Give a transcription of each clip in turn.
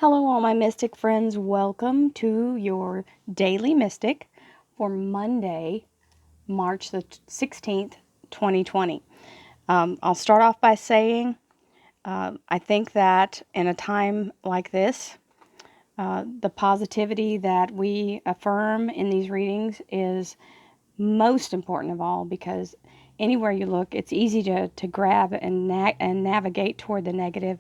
Hello, all my mystic friends. Welcome to your Daily Mystic for Monday, March the 16th, 2020. I'll start off by saying I think that in a time like this, the positivity that we affirm in these readings is most important of all, because anywhere you look, it's easy to grab and navigate toward the negative.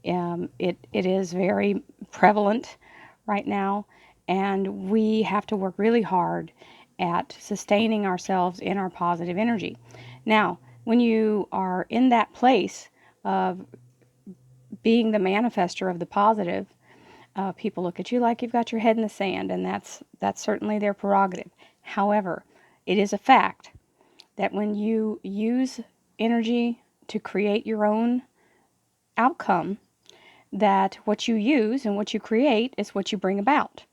It is very prevalent right now, and we have to work really hard at sustaining ourselves in our positive energy. Now, when you are in that place of being the manifester of the positive, people look at you like you've got your head in the sand, and that's certainly their prerogative. However, it is a fact that when you use energy to create your own outcome, that what you use and what you create is what you bring about.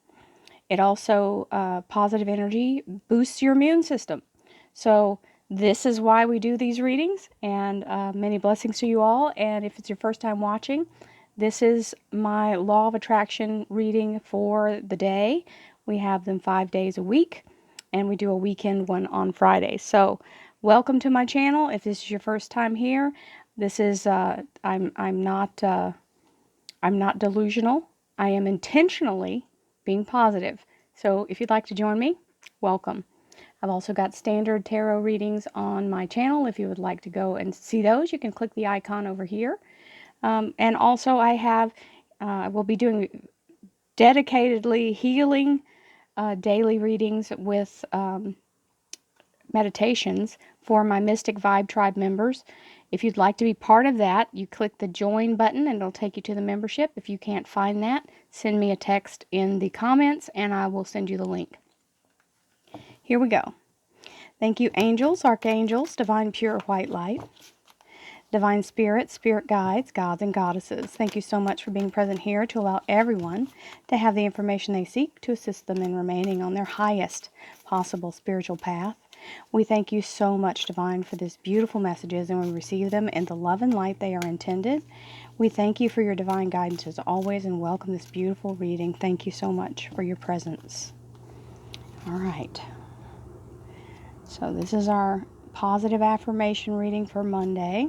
It also, positive energy boosts your immune system. So this is why we do these readings, and many blessings to you all. And if it's your first time watching, this is my law of attraction reading for the day. We have them 5 days a week, and we do a weekend one on Friday. So welcome to my channel. If this is your first time here, this is I'm not delusional. I am intentionally being positive. So if you'd like to join me, welcome. I've also got standard tarot readings on my channel. If you would like to go and see those, you can click the icon over here. And also I will be doing dedicatedly healing daily readings with meditations for my Mystic Vibe Tribe members. If you'd like to be part of that, you click the join button and it'll take you to the membership. If you can't find that, send me a text in the comments and I will send you the link. Here we go. Thank you, angels, archangels, divine pure white light, divine spirit, spirit guides, gods and goddesses. Thank you so much for being present here to allow everyone to have the information they seek to assist them in remaining on their highest possible spiritual path. We thank you so much, Divine, for these beautiful messages, and we receive them in the love and light they are intended. We thank you for your divine guidance as always and welcome this beautiful reading. Thank you so much for your presence. All right. So this is our positive affirmation reading for Monday.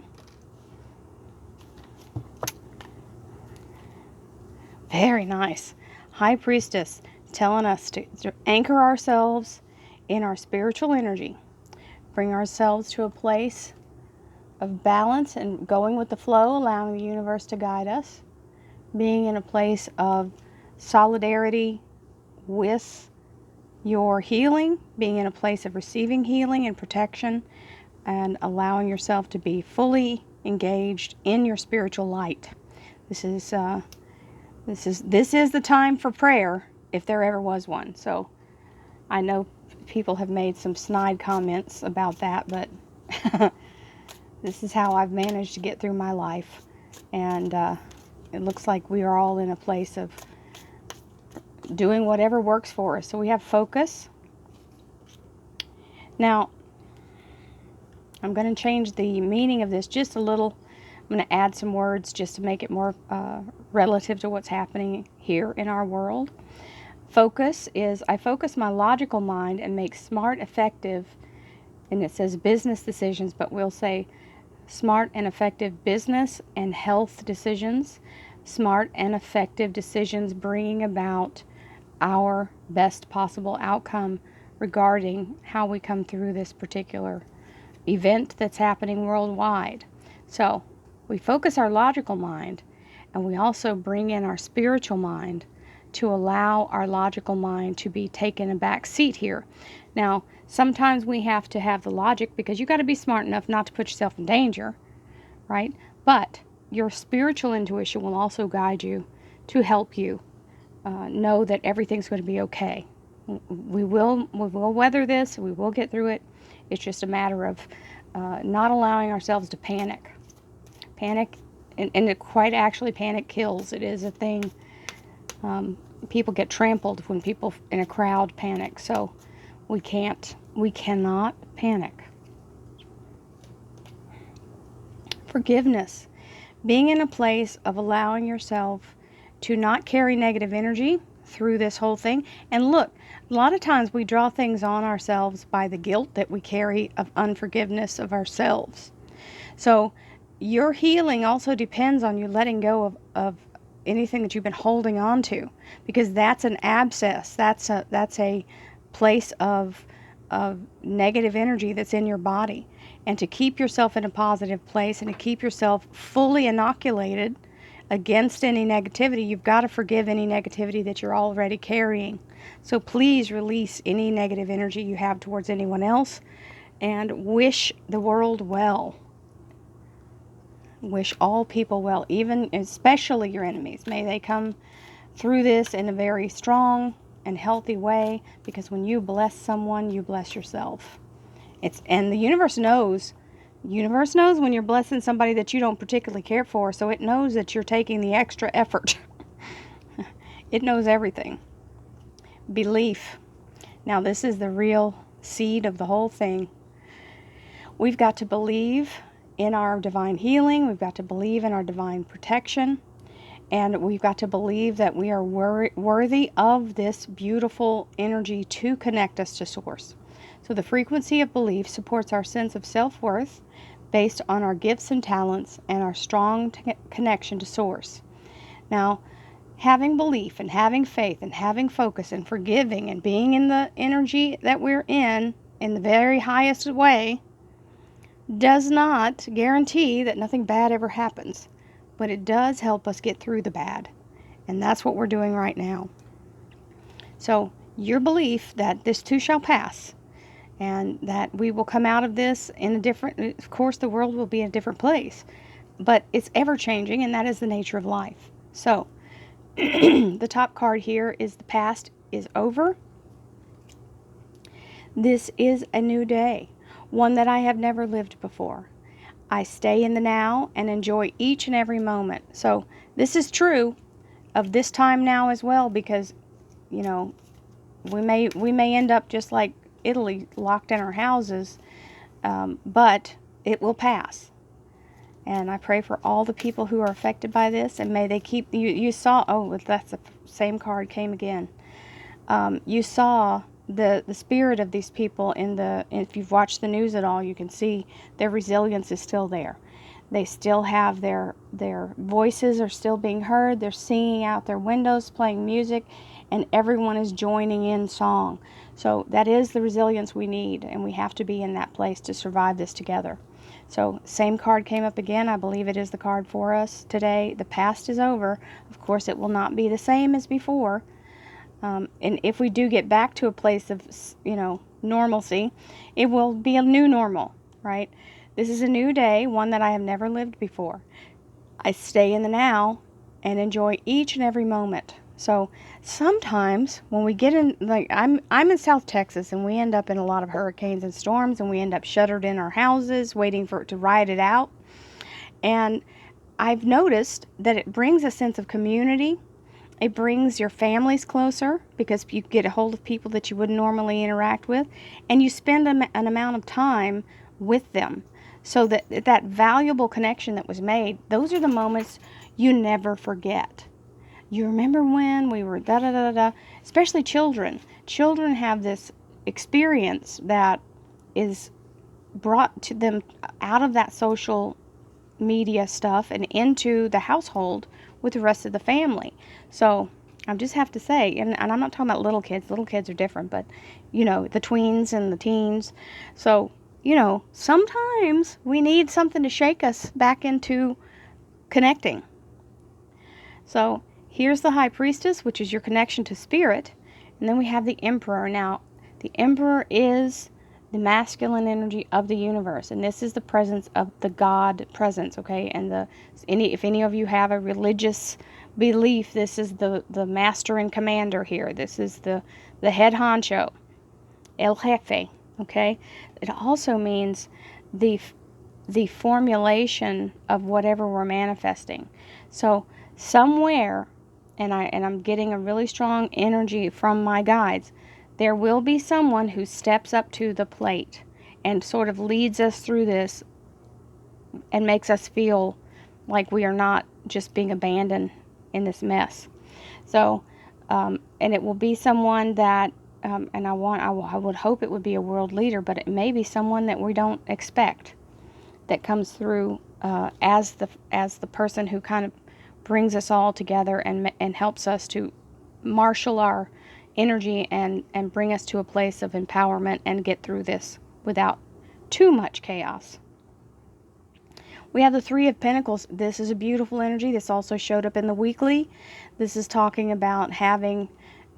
Very nice. High Priestess telling us to anchor ourselves in our spiritual energy. Bring ourselves to a place of balance and going with the flow, allowing the universe to guide us. Being in a place of solidarity with your healing. Being in a place of receiving healing and protection. And allowing yourself to be fully engaged in your spiritual light. This is the time for prayer, if there ever was one. So I know people have made some snide comments about that, but this is how I've managed to get through my life. And it looks like we are all in a place of doing whatever works for us. So we have focus. Now, I'm going to change the meaning of this just a little. I'm going to add some words just to make it more relative to what's happening here in our world. Focus is, I focus my logical mind and make smart, effective, and it says business decisions, but we'll say smart and effective business and health decisions. Smart and effective decisions bringing about our best possible outcome regarding how we come through this particular event that's happening worldwide. So we focus our logical mind and we also bring in our spiritual mind to allow our logical mind to be taken a back seat here. Now, sometimes we have to have the logic because you got to be smart enough not to put yourself in danger, right? But your spiritual intuition will also guide you to help you know that everything's going to be okay. We will weather this. We will get through it. It's just a matter of not allowing ourselves to panic. Panic, and it quite actually, panic kills. It is a thing. People get trampled when people in a crowd panic. So we cannot panic. Forgiveness. Being in a place of allowing yourself to not carry negative energy through this whole thing. And look, a lot of times we draw things on ourselves by the guilt that we carry of unforgiveness of ourselves. So your healing also depends on you letting go of anything that you've been holding on to, because that's an abscess. That's a place of negative energy that's in your body. And to keep yourself in a positive place and to keep yourself fully inoculated against any negativity, you've got to forgive any negativity that you're already carrying. So please release any negative energy you have towards anyone else and wish the world well. Wish all people well, even especially your enemies. May they come through this in a very strong and healthy way, because when you bless someone, you bless yourself. And the universe knows. The universe knows when you're blessing somebody that you don't particularly care for, so it knows that you're taking the extra effort. It knows everything. Belief. Now, this is the real seed of the whole thing. We've got to believe in our divine healing. We've got to believe in our divine protection. And we've got to believe that we are worthy of this beautiful energy to connect us to Source. So the frequency of belief supports our sense of self-worth based on our gifts and talents and our strong connection to Source. Now, having belief and having faith and having focus and forgiving and being in the energy that we're in the very highest way, does not guarantee that nothing bad ever happens. But it does help us get through the bad. And that's what we're doing right now. So your belief that this too shall pass, and that we will come out of this in a different, of course the world will be a different place, but it's ever changing, and that is the nature of life. So the top card here is the past is over. This is a new day, one that I have never lived before. I stay in the now and enjoy each and every moment. So this is true of this time now as well, because, you know, we may end up just like Italy, locked in our houses, but it will pass. And I pray for all the people who are affected by this, and may they keep, you saw, oh, that's the same card came again. You saw the spirit of these people if you've watched the news at all, you can see their resilience is still there. They still have their voices are still being heard. They're singing out their windows, playing music, and everyone is joining in song. So that is the resilience we need, and we have to be in that place to survive this together. So same card came up again. I believe it is the card for us today. The past is over. Of course, it will not be the same as before. And if we do get back to a place of, normalcy, it will be a new normal, right? This is a new day, one that I have never lived before. I stay in the now and enjoy each and every moment. So sometimes when we get in, like I'm in South Texas, and we end up in a lot of hurricanes and storms, and we end up shuttered in our houses waiting for it to ride it out. And I've noticed that it brings a sense of community. It brings your families closer, because you get a hold of people that you wouldn't normally interact with, and you spend an amount of time with them. So that valuable connection that was made, those are the moments you never forget. You remember when we were da-da-da-da-da, especially children. Children have this experience that is brought to them out of that social media stuff and into the household with the rest of the family. So I just have to say, and I'm not talking about little kids. Little kids are different, but, the tweens and the teens. So, sometimes we need something to shake us back into connecting. So here's the High Priestess, which is your connection to spirit. And then we have the Emperor. Now, the Emperor is the masculine energy of the universe, and this is the presence of the God presence, okay? And if any of you have a religious belief, this is the master and commander here. This is the head honcho, El Jefe, okay? It also means the formulation of whatever we're manifesting. So somewhere, and I'm getting a really strong energy from my guides, there will be someone who steps up to the plate and sort of leads us through this and makes us feel like we are not just being abandoned in this mess. So, and it will be someone that, and I would hope it would be a world leader, but it may be someone that we don't expect that comes through as the person who kind of brings us all together and helps us to marshal our energy and bring us to a place of empowerment and get through this without too much chaos. We have the Three of Pentacles. This is a beautiful energy. This also showed up in the weekly. This is talking about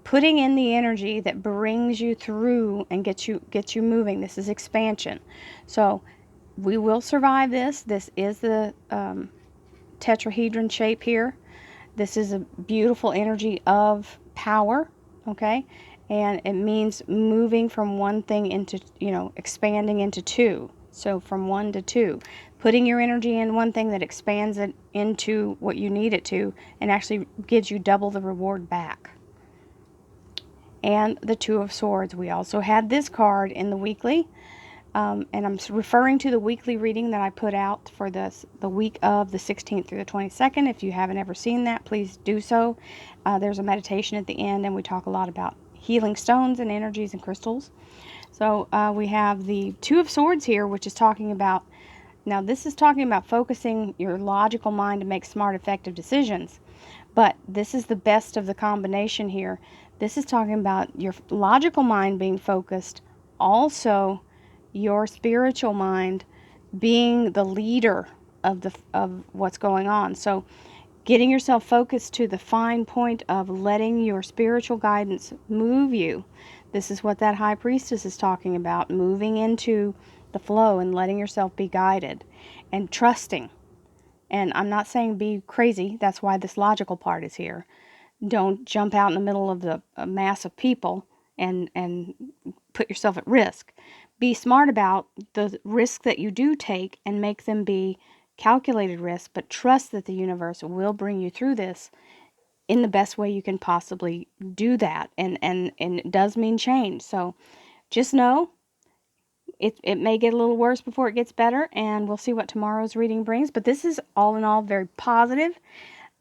putting in the energy that brings you through and gets you moving. This is expansion. So we will survive this. This is the tetrahedron shape here. This is a beautiful energy of power, okay? And it means moving from one thing into, expanding into two. So from one to two. Putting your energy in one thing that expands it into what you need it to and actually gives you double the reward back. And the Two of Swords. We also had this card in the weekly. And I'm referring to the weekly reading that I put out for the week of the 16th through the 22nd. If you haven't ever seen that, please do so. There's a meditation at the end, and we talk a lot about healing stones and energies and crystals. So we have the Two of Swords here, which is talking about, now this is talking about focusing your logical mind to make smart, effective decisions. But this is the best of the combination here. This is talking about your logical mind being focused, also your spiritual mind being the leader of what's going on. So getting yourself focused to the fine point of letting your spiritual guidance move you. This is what that High Priestess is talking about, moving into the flow and letting yourself be guided and trusting. And I'm not saying be crazy. That's why this logical part is here. Don't jump out in the middle of a mass of people and put yourself at risk. Be smart about the risks that you do take and make them be calculated risks, but trust that the universe will bring you through this in the best way you can possibly do that. And it does mean change. So just know it may get a little worse before it gets better, and we'll see what tomorrow's reading brings. But this is all in all very positive.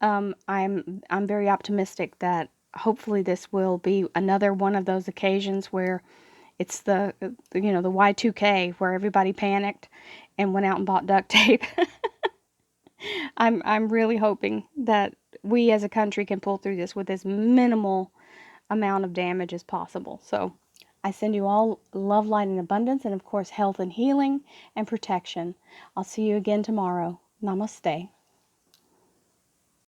I'm very optimistic that hopefully this will be another one of those occasions where it's the Y2K where everybody panicked and went out and bought duct tape. I'm really hoping that we as a country can pull through this with as minimal amount of damage as possible. So I send you all love, light, and abundance, and of course health and healing and protection. I'll see you again tomorrow. Namaste.